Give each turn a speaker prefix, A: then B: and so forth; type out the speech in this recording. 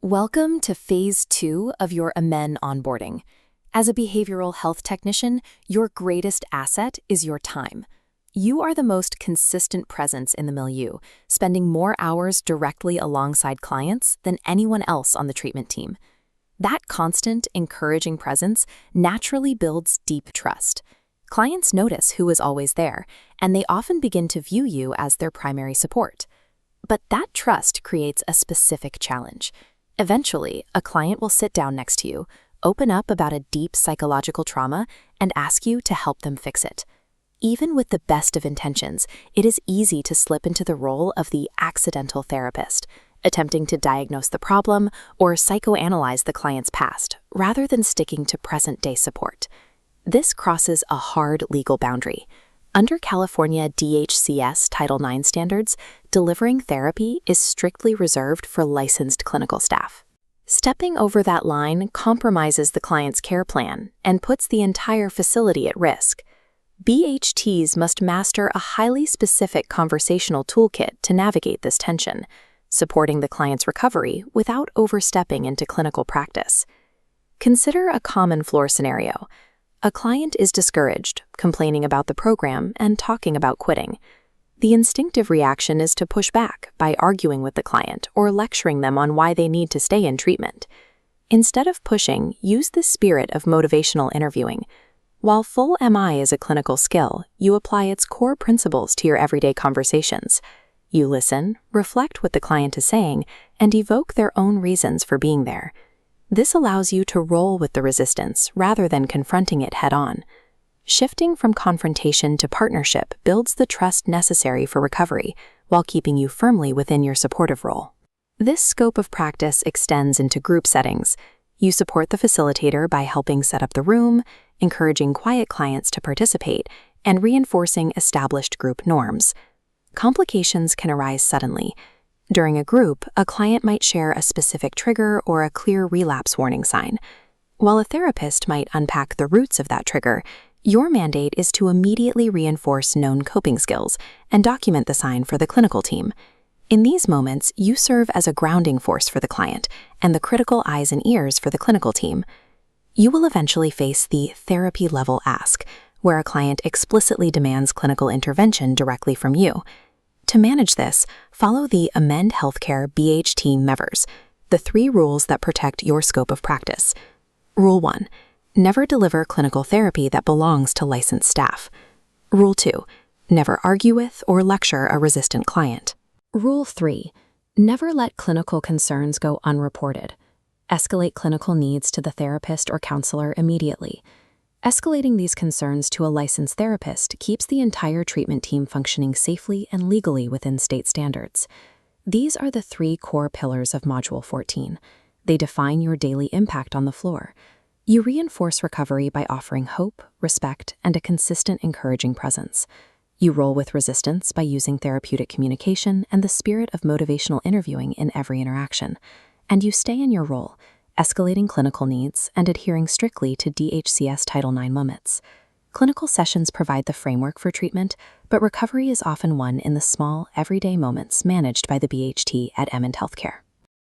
A: Welcome to Phase 2 of your Amen onboarding. As a behavioral health technician, your greatest asset is your time. You are the most consistent presence in the milieu, spending more hours directly alongside clients than anyone else on the treatment team. That constant, encouraging presence naturally builds deep trust. Clients notice who is always there, and they often begin to view you as their primary support. But that trust creates a specific challenge. Eventually, a client will sit down next to you, open up about a deep psychological trauma, and ask you to help them fix it. Even with the best of intentions, it is easy to slip into the role of the accidental therapist, attempting to diagnose the problem or psychoanalyze the client's past, rather than sticking to present-day support. This crosses a hard legal boundary. Under California DHCS Title IX standards, delivering therapy is strictly reserved for licensed clinical staff. Stepping over that line compromises the client's care plan and puts the entire facility at risk. BHTs must master a highly specific conversational toolkit to navigate this tension, supporting the client's recovery without overstepping into clinical practice. Consider a common floor scenario. A client is discouraged, complaining about the program, and talking about quitting. The instinctive reaction is to push back by arguing with the client or lecturing them on why they need to stay in treatment. Instead of pushing, use the spirit of motivational interviewing. While full MI is a clinical skill, you apply its core principles to your everyday conversations. You listen, reflect what the client is saying, and evoke their own reasons for being there. This allows you to roll with the resistance rather than confronting it head-on. Shifting from confrontation to partnership builds the trust necessary for recovery while keeping you firmly within your supportive role. This scope of practice extends into group settings. You support the facilitator by helping set up the room, encouraging quiet clients to participate, and reinforcing established group norms. Complications can arise suddenly. During a group, a client might share a specific trigger or a clear relapse warning sign. While a therapist might unpack the roots of that trigger, your mandate is to immediately reinforce known coping skills and document the sign for the clinical team. In these moments, you serve as a grounding force for the client and the critical eyes and ears for the clinical team. You will eventually face the therapy-level ask, where a client explicitly demands clinical intervention directly from you. To manage this, follow the Amend Healthcare BHT MEVers, the 3 rules that protect your scope of practice. Rule 1. Never deliver clinical therapy that belongs to licensed staff. Rule 2. Never argue with or lecture a resistant client. Rule 3. Never let clinical concerns go unreported. Escalate clinical needs to the therapist or counselor immediately. Escalating these concerns to a licensed therapist keeps the entire treatment team functioning safely and legally within state standards. These are the 3 core pillars of Module 14. They define your daily impact on the floor. You reinforce recovery by offering hope, respect, and a consistent, encouraging presence. You roll with resistance by using therapeutic communication and the spirit of motivational interviewing in every interaction. And you stay in your role, escalating clinical needs and adhering strictly to DHCS Title IX limits. Clinical sessions provide the framework for treatment, but recovery is often won in the small, everyday moments managed by the BHT at Amend Healthcare.